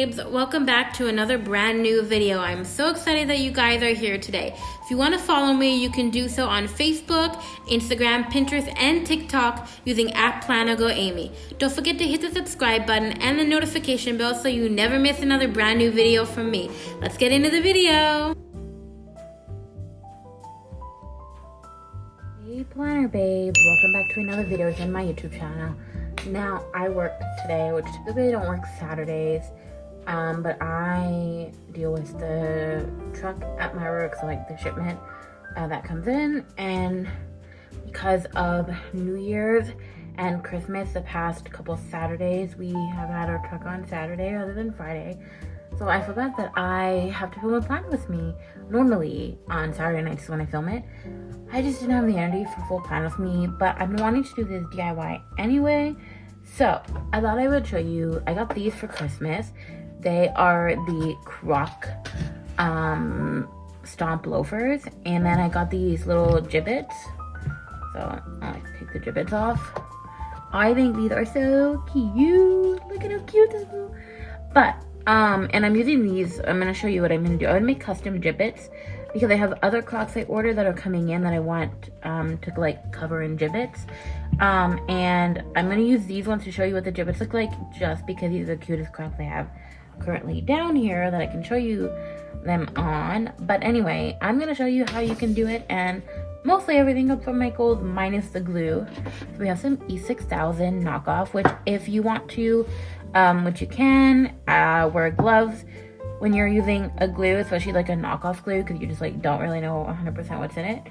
babes, welcome back to another brand new video. I'm so excited that you guys are here today. If you want to follow me, you can do so on Facebook, Instagram, Pinterest, and TikTok using @PlanaGoAmy. Don't forget to hit the subscribe button and the notification bell so you never miss another brand new video from me. Let's get into the video. Hey planner babes, welcome back to another video on my YouTube channel. Now, I work today, which typically I don't work Saturdays, but I deal with the truck at my work, so like the shipment that comes in, and because of New Year's and Christmas, the past couple Saturdays, we have had our truck on Saturday rather than Friday, so I forgot that I have to film a plan with me. Normally, on Saturday nights when I film it, I just didn't have the energy for full plan with me, but I've been wanting to do this DIY anyway, so I thought I would show you. I got these for Christmas. They are the Croc Stomp loafers, and then I got these little Jibbitz. So I'll take the Jibbitz off. I think these are so cute. Look at how cute this is. But and I'm using these. I'm gonna show you what I'm gonna do. I'm gonna make custom Jibbitz because I have other Crocs I ordered that are coming in that I want to like cover in Jibbitz. And I'm gonna use these ones to show you what the Jibbitz look like, just because these are the cutest Crocs I have currently down here that I can show you them on. But anyway, I'm gonna show you how you can do it, and mostly everything up from Michael's minus the glue. So we have some E6000 knockoff, which if you want to, which you can, wear gloves when you're using a glue, especially like a knockoff glue, because you just like don't really know 100% what's in it.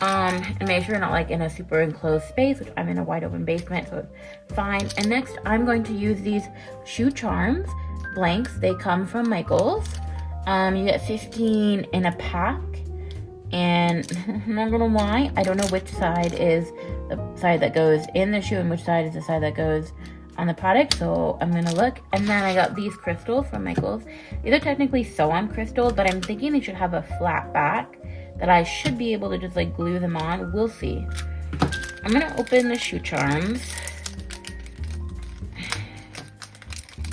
And make sure you're not like in a super enclosed space, which I'm in a wide open basement, so it's fine. And next I'm going to use these shoe charms blanks. They come from Michael's. You get 15 in a pack, and I'm not gonna lie, I don't know which side is the side that goes in the shoe and which side is the side that goes on the product, so I'm gonna look. And then I got these crystals from Michael's. These are technically sew-on crystals, but I'm thinking they should have a flat back that I should be able to just like glue them on. We'll see. I'm gonna open the shoe charms,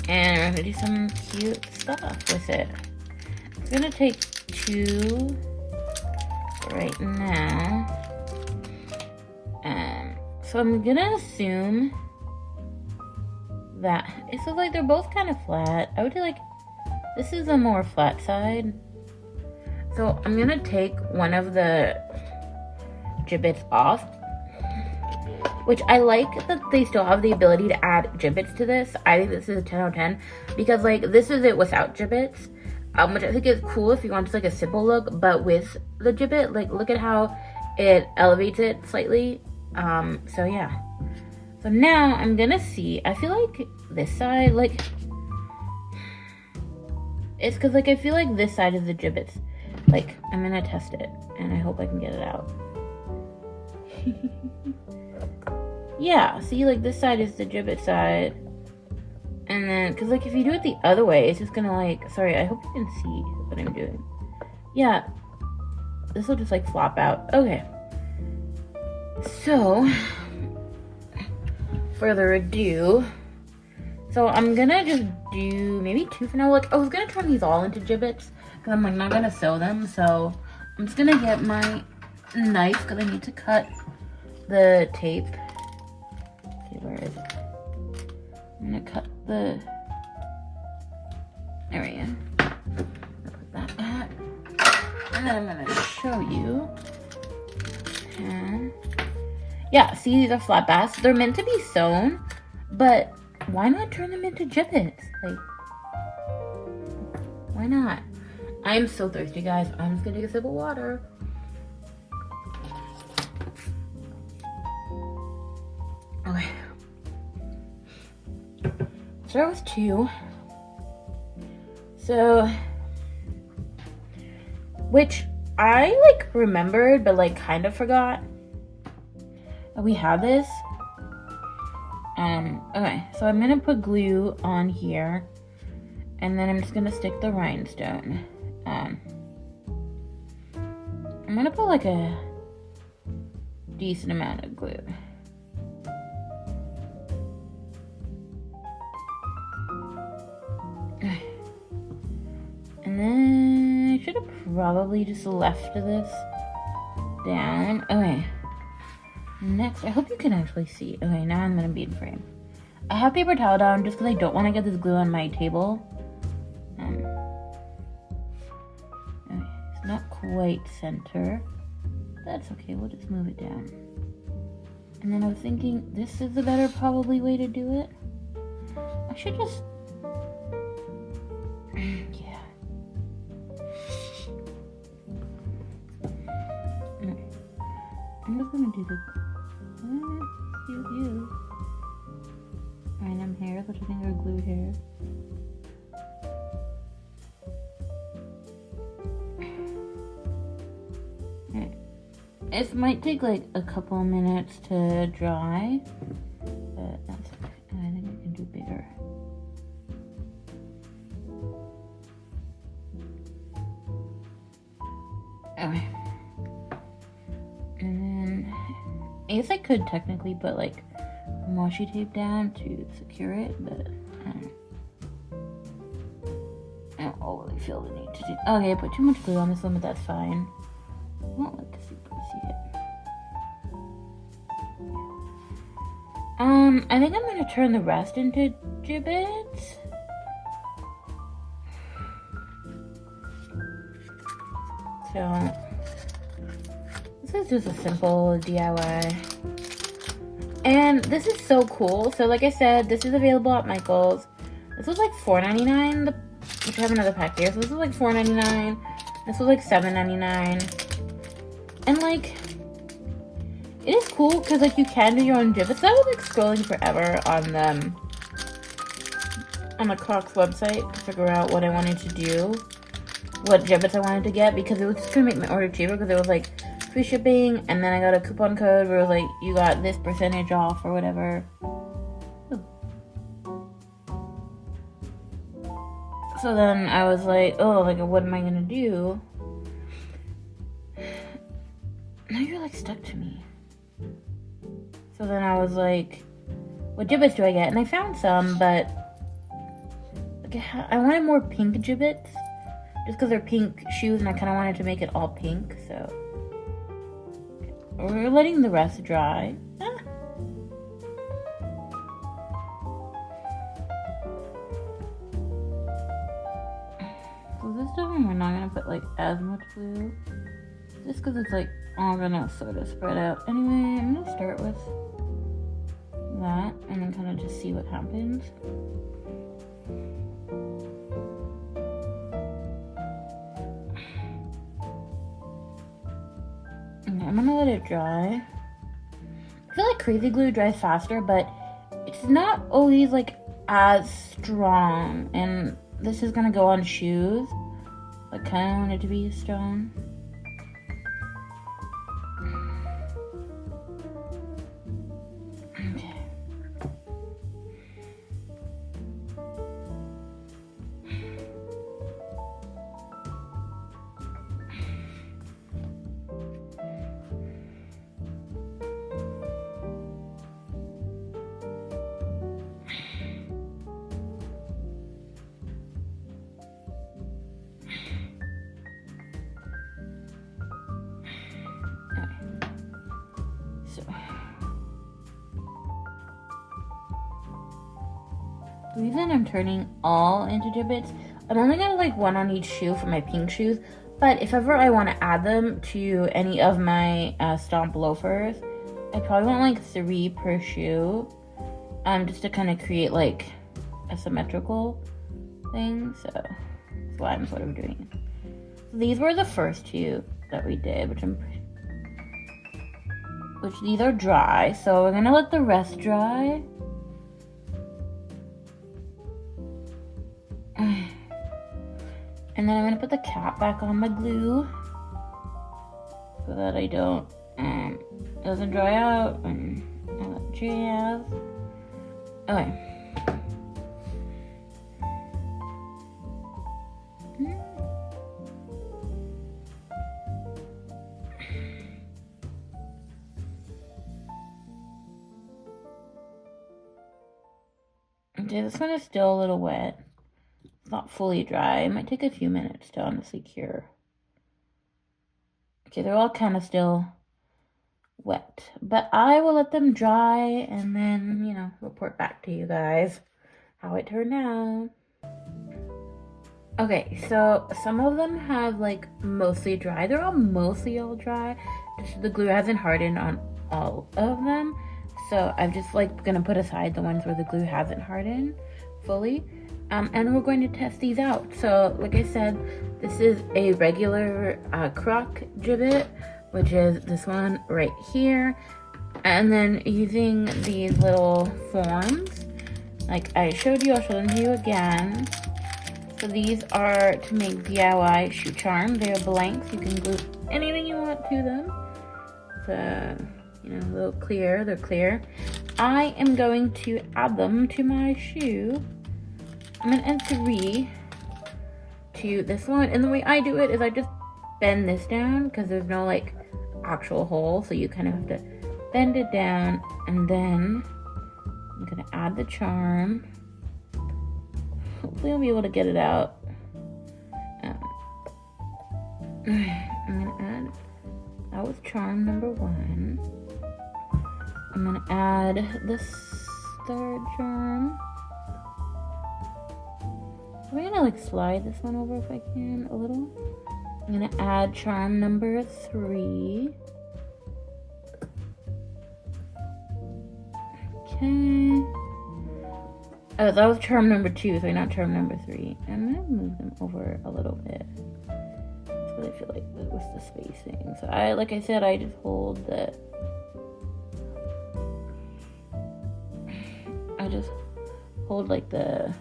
and I'm gonna do some cute stuff with it. I'm gonna take two right now. So I'm gonna assume that it feels like they're both kind of flat. I would do like, this is a more flat side. So I'm gonna take one of the Jibbitz off, which I like that they still have the ability to add Jibbitz to this. I think this is a 10 out of 10 because like this is it without Jibbitz, which I think is cool if you want just like a simple look, but with the Jibbit, like look at how it elevates it slightly. So yeah. So now I'm gonna see, I feel like this side, like, it's cause like I feel like this side is the Jibbitz. Like, I'm gonna test it, and I hope I can get it out. Yeah, see, like this side is the Jibbitz side. And then, cause like if you do it the other way, it's just gonna like, sorry, I hope you can see what I'm doing. Yeah, this will just like flop out. Okay. So, further ado, so I'm gonna just do maybe two for now. Like I was gonna turn these all into Jibbitz because I'm like not gonna sew them, so I'm just gonna get my knife because I need to cut the tape. Okay, where is it? I'm gonna cut the, there we go. Put that back, and then I'm gonna show you. And yeah, see, these are flat backs. They're meant to be sewn, but why not turn them into Jibbitz? Like, why not? I am so thirsty, guys. I'm just gonna take a sip of water. Okay. Start with two. So, which I like remembered, but like kind of forgot. We have this. Okay, so I'm gonna put glue on here, and then I'm just gonna stick the rhinestone. I'm gonna put like a decent amount of glue. then I should have probably just left this down. Okay. Next, I hope you can actually see. Okay, now I'm gonna be in frame. I have paper towel down just because I don't want to get this glue on my table. Okay, it's not quite center. That's okay, we'll just move it down. And then I was thinking this is the better probably way to do it. I should just... yeah. I'm just gonna do the... you. Random hairs, which I think are glue hairs. Okay. It might take like a couple minutes to dry, but that's okay. I think I can do bigger. Okay. And then I guess I could technically put like washi tape down to secure it, but I don't really feel the need to do. Okay, I put too much glue on this one, but that's fine. I won't let the super see it. I think I'm gonna turn the rest into gibbets. So this is just a simple DIY. And this is so cool. So like I said, this is available at Michael's. This was like $4.99, which I have another pack here. So this was like $4.99. This was like $7.99. And like, it is cool because like you can do your own gibbets. I was like scrolling forever on the Croc's website to figure out what I wanted to do, what gibbets I wanted to get, because it was just gonna make my order cheaper because it was like free shipping, and then I got a coupon code where it was like you got this percentage off or whatever. Ooh. So then I was like, oh, like what am I gonna do? Now you're like stuck to me. So then I was like, what gibbets do I get? And I found some, but like, I wanted more pink gibbets just because they're pink shoes, and I kind of wanted to make it all pink. So we're letting the rest dry. So this time we're not gonna put like as much glue, just because it's like all gonna sort of spread out. Anyway, I'm gonna start with that and then kind of just see what happens. Okay, I'm gonna let it dry. I feel like crazy glue dries faster, but it's not always like as strong. And this is gonna go on shoes. I kind of want it to be strong. Okay. The reason I'm turning all into gibbets, I'm only gonna like one on each shoe for my pink shoes, but if ever I want to add them to any of my Stomp loafers, I probably want like 3 per shoe, just to kind of create like a symmetrical thing. So that's why I'm sort of doing it. So these were the first 2 that we did, which these are dry, so we're gonna let the rest dry. And then I'm gonna put the cap back on my glue so that I don't doesn't dry out and all that jazz. Okay. Okay, this one is still a little wet. not fully dry. It might take a few minutes to honestly cure. Okay, they're all kind of still wet, but I will let them dry and then, you know, report back to you guys how it turned out. Okay, so some of them have like mostly dry. They're all mostly all dry. Just the glue hasn't hardened on all of them. So I'm just like gonna put aside the ones where the glue hasn't hardened fully. And we're going to test these out. So like I said, this is a regular Croc Jibbitz, which is this one right here. And then using these little forms, like I showed you, I'll show them to you again. So these are to make DIY shoe charms. They are blanks. You can glue anything you want to them. So, you know, they're clear. I am going to add them to my shoe. I'm gonna add 3 to this one. And the way I do it is I just bend this down because there's no like actual hole. So you kind of have to bend it down, and then I'm gonna add the charm. Hopefully I'll be able to get it out. I'm gonna add, that was charm number 1. I'm gonna add this 3rd charm. I'm gonna like slide this one over if I can a little. I'm gonna add charm number 3. Okay. Oh, that was charm number 2, so not charm number 3. I'm gonna move them over a little bit. That's what I feel like with the spacing. So like I said, I just hold the. I just hold like the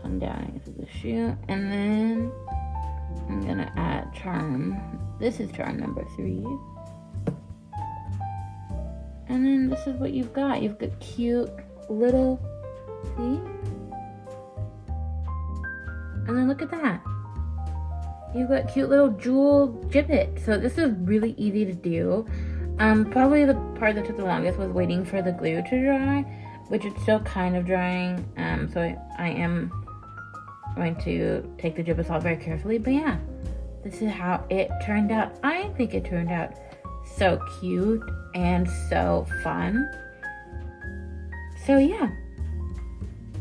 tongue down into the shoe, and then I'm gonna add charm. This is charm number 3. And then this is what you've got. You've got cute little, see? And then look at that. You've got cute little jewel Jibbitz. So this is really easy to do. Probably the part that took the longest was waiting for the glue to dry, which it's still kind of drying. So I am going to take the Jibbitz off very carefully. But yeah, this is how it turned out. I think it turned out so cute and so fun. So yeah,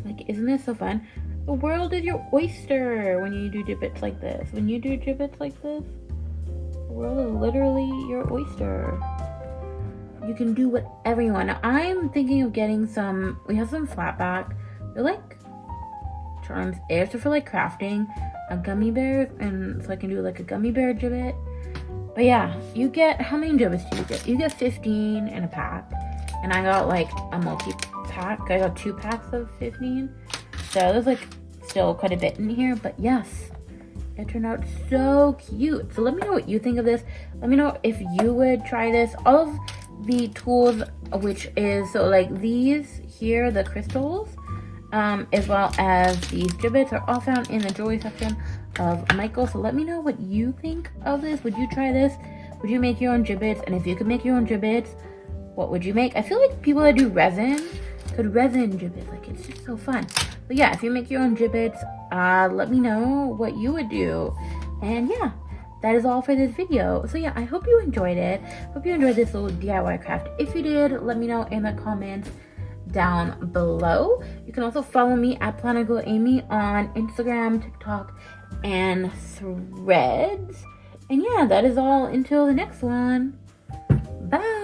like, isn't this so fun? The world is your oyster when you do Jibbitz like this. When you do Jibbitz like this, the world is literally your oyster. You can do whatever you want. Now, I'm thinking of getting some, we have some flat back. They're like charms ish. They're for like crafting gummy bears, and so I can do like a gummy bear Jibbitz. But yeah, you get, how many Jibbitz do you get? You get 15 in a pack. And I got like a multi-pack. I got 2 packs of 15. So there's like still quite a bit in here. But yes, it turned out so cute. So let me know what you think of this. Let me know if you would try this. All of the tools, which is, so like these here, the crystals, as well as these Jibbitz, are all found in the jewelry section of Michael. So let me know what you think of this. Would you try this? Would you make your own Jibbitz? And if you could make your own Jibbitz, what would you make? I feel like people that do resin could resin Jibbitz. Like, it's just so fun. But yeah, if you make your own Jibbitz, let me know what you would do. And yeah, that is all for this video. So yeah, I hope you enjoyed it. Hope you enjoyed this little DIY craft. If you did, let me know in the comments down below. You can also follow me at Planet Girl Amy on Instagram, TikTok, and Threads. And yeah, that is all until the next one. Bye.